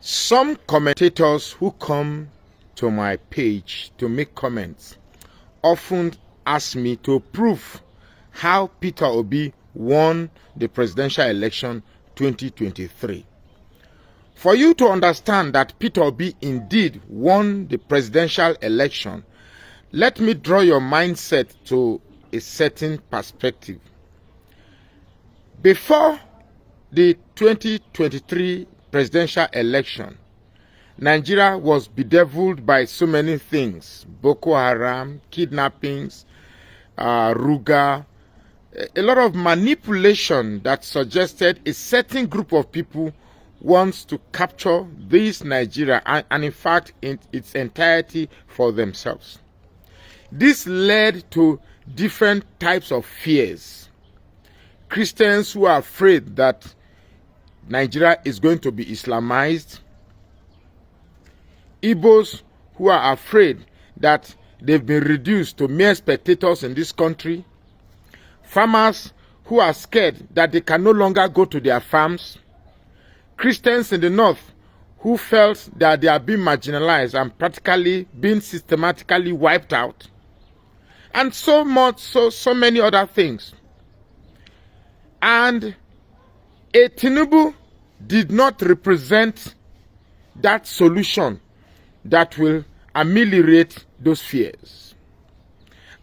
Some commentators who come to my page to make comments often ask me to prove how Peter Obi won the presidential election 2023. For you to understand that Peter Obi indeed won the presidential election, let me draw your mindset to a certain perspective. Before the 2023 presidential election, Nigeria was bedeviled by so many things: Boko Haram, kidnappings, Ruga, a lot of manipulation that suggested a certain group of people wants to capture this Nigeria and in fact in its entirety for themselves. This led to different types of fears. Christians who are afraid that Nigeria is going to be Islamized, Igbos who are afraid that they've been reduced to mere spectators in this country, farmers who are scared that they can no longer go to their farms, Christians in the north who felt that they are being marginalized and practically being systematically wiped out, and so many other things. And a Tinubu did not represent that solution that will ameliorate those fears.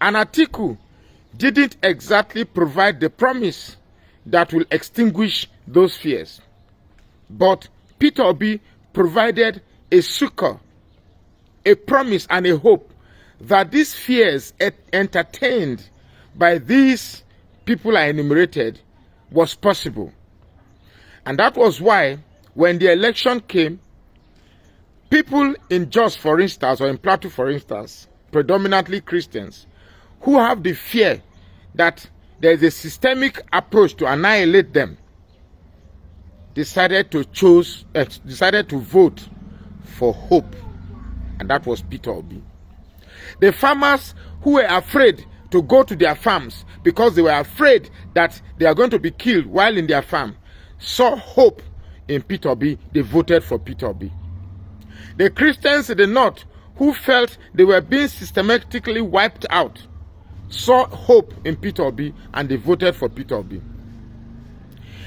And Atiku didn't exactly provide the promise that will extinguish those fears. But Peter Obi provided a succor, a promise and a hope that these fears entertained by these people I enumerated was possible. And that was why when the election came, people in Jos, for instance, or in Plateau, for instance, predominantly Christians, who have the fear that there is a systemic approach to annihilate them, decided to vote for hope, and that was Peter Obi. The farmers who were afraid to go to their farms because they were afraid that they are going to be killed while in their farm saw hope in Peter Obi. They voted for Peter Obi. The Christians in the north who felt they were being systematically wiped out saw hope in Peter Obi and they voted for Peter Obi.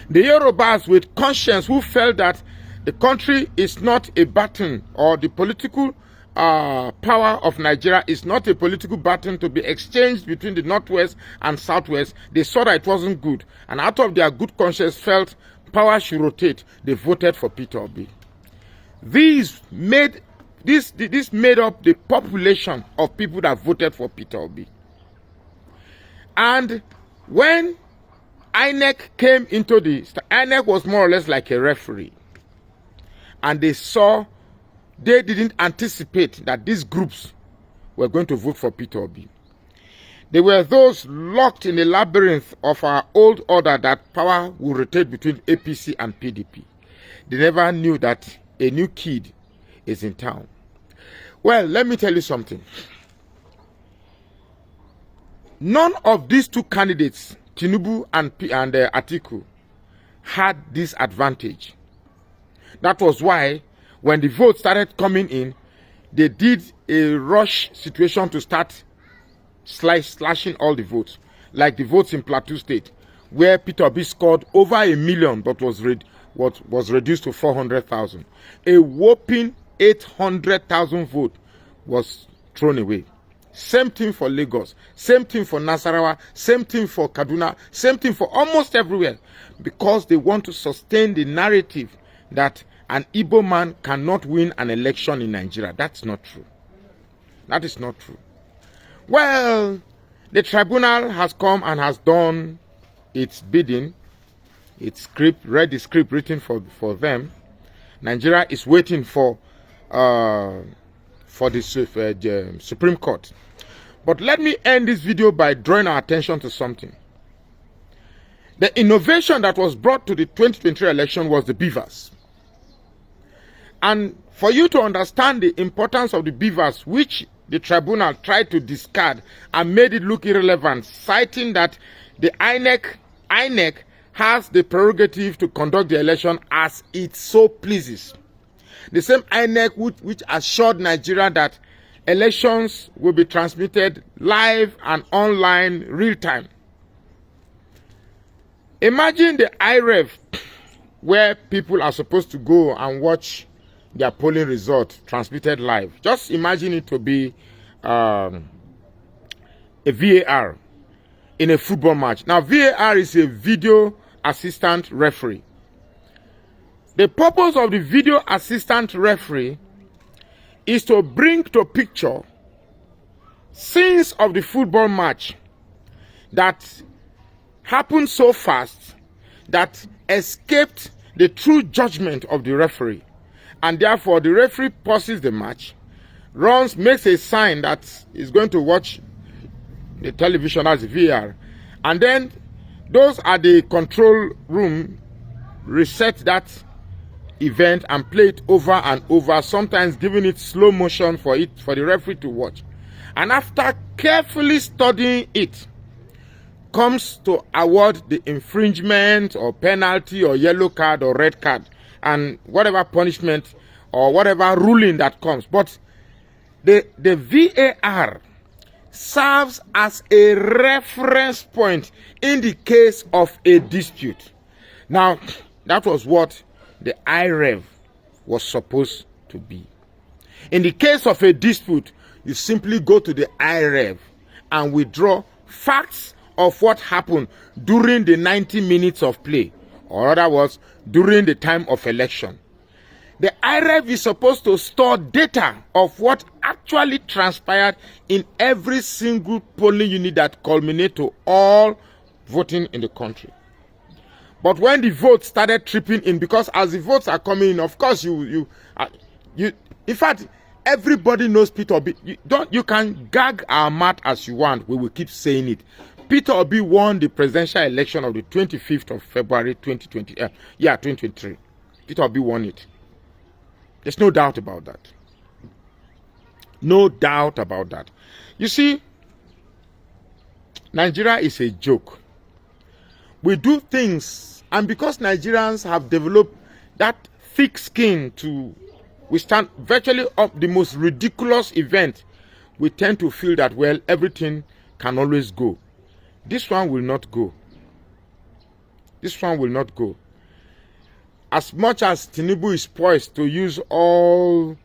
The Yorubas with conscience who felt that the country is not a baton, or the political power of Nigeria is not a political baton to be exchanged between the northwest and southwest, they saw that it wasn't good, and out of their good conscience felt power should rotate. They voted for Peter Obi. This made up the population of people that voted for Peter Obi. And when INEC came into INEC was more or less like a referee. And they didn't anticipate that these groups were going to vote for Peter Obi. They were those locked in a labyrinth of our old order that power will rotate between APC and PDP. They never knew that a new kid is in town. Well, let me tell you something. None of these two candidates, Tinubu and Atiku, had this advantage. That was why when the votes started coming in, they did a rush situation to start slashing all the votes, like the votes in Plateau State, where Peter Obi scored over 1 million but was reduced to 400,000. A whopping 800,000 vote was thrown away. Same thing for Lagos, same thing for Nasarawa, same thing for Kaduna, same thing for almost everywhere, because they want to sustain the narrative that an Igbo man cannot win an election in Nigeria. That's not true. That is not true. Well, the tribunal has come and has done its bidding. Its script, read the script written for them. Nigeria is waiting for the Supreme Court. But let me end this video by drawing our attention to something. The innovation that was brought to the 2023 election was the beavers. And for you to understand the importance of the beavers, which the tribunal tried to discard and made it look irrelevant, citing that the INEC has the prerogative to conduct the election as it so pleases. The same INEC which assured Nigeria that elections will be transmitted live and online real time. Imagine the IREV where people are supposed to go and watch their polling result transmitted live. Just imagine it to be a VAR in a football match. Now, VAR is a video assistant referee. The purpose of the video assistant referee is to bring to picture scenes of the football match that happened so fast that escaped the true judgment of the referee. And therefore, the referee pauses the match, makes a sign that he's going to watch the television as VAR, and then those at the control room reset that event and play it over and over, sometimes giving it slow motion for the referee to watch. And after carefully studying it, comes to award the infringement or penalty or yellow card or red card and whatever punishment or whatever ruling that comes. But the VAR serves as a reference point in the case of a dispute. Now, that was what the IREV was supposed to be. In the case of a dispute, you simply go to the IREV and withdraw facts of what happened during the 90 minutes of play, or other words, during the time of election. The IREV is supposed to store data of what actually transpired in every single polling unit that culminate to all voting in the country. But when the votes started tripping in, because as the votes are coming in, of course in fact, everybody knows Peter Obi. You can gag our mouth as you want. We will keep saying it. Peter Obi won the presidential election of the 25th of February 2023. Peter Obi won it. There's no doubt about that. No doubt about that. You see, Nigeria is a joke. We do things, and because Nigerians have developed that thick skin to withstand virtually up the most ridiculous event, we tend to feel that, well, everything can always go. This one will not go. This one will not go. As much as Tinubu is poised to use all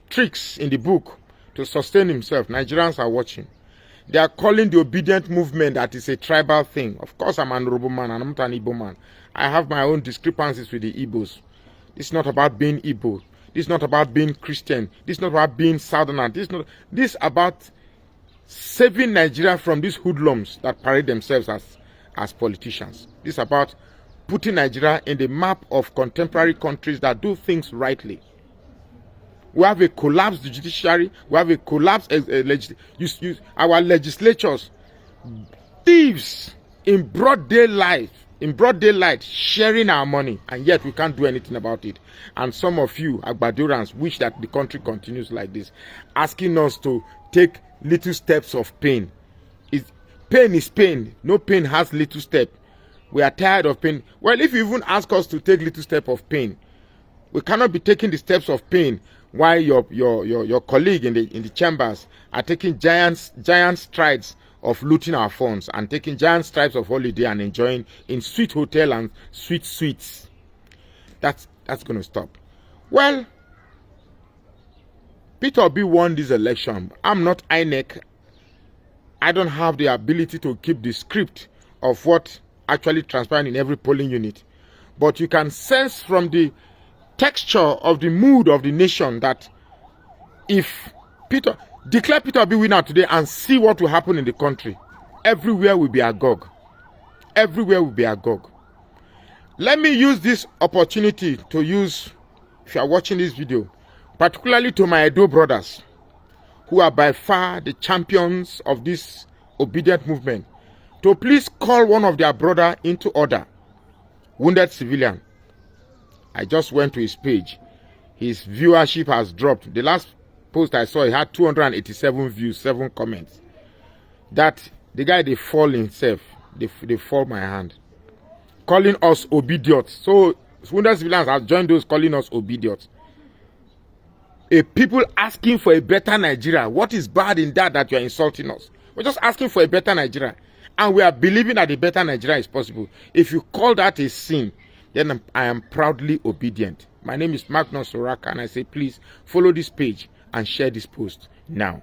tricks in the book to sustain himself, Nigerians are watching. They are calling the obedient movement that is a tribal thing. Of course, I'm an Yoruba man and I'm not an Igbo man. I have my own discrepancies with the Igbos. It's not about being Igbo. This is not about being Christian. This is not about being Southerner. This is about saving Nigeria from these hoodlums that parade themselves as politicians. This is about putting Nigeria in the map of contemporary countries that do things rightly. We have a collapsed judiciary. We have a collapsed our legislatures, thieves in broad daylight, sharing our money, and yet we can't do anything about it. And some of you, Agbadorans, wish that the country continues like this, asking us to take little steps of pain. Pain is pain. No pain has little step. We are tired of pain. Well, if you even ask us to take little step of pain, we cannot be taking the steps of pain while your colleague in the chambers are taking giant strides of looting our funds and taking giant strides of holiday and enjoying in sweet hotel and sweet sweets. That's going to stop. Well, Peter Obi won this election. I'm not INEC. I don't have the ability to keep the script of what actually transpired in every polling unit. But you can sense from the texture of the mood of the nation that if declare Peter Obi winner today and see what will happen in the country, everywhere will be agog. Everywhere will be agog. Let me use this opportunity to use, if you are watching this video, particularly to my Edo brothers, who are by far the champions of this obedient movement, to please call one of their brother into order. Wounded civilian. I just went to his page. His viewership has dropped. The last post I saw, he had 287 views, 7 comments. That the guy, they fall himself. They fall my hand. Calling us obedient. So wounded civilians have joined those calling us obedient. A people asking for a better Nigeria. What is bad in that you are insulting us? We're just asking for a better Nigeria. And we are believing that a better Nigeria is possible. If you call that a sin, then I am proudly obedient. My name is Magnus Oraka, and I say please follow this page and share this post now.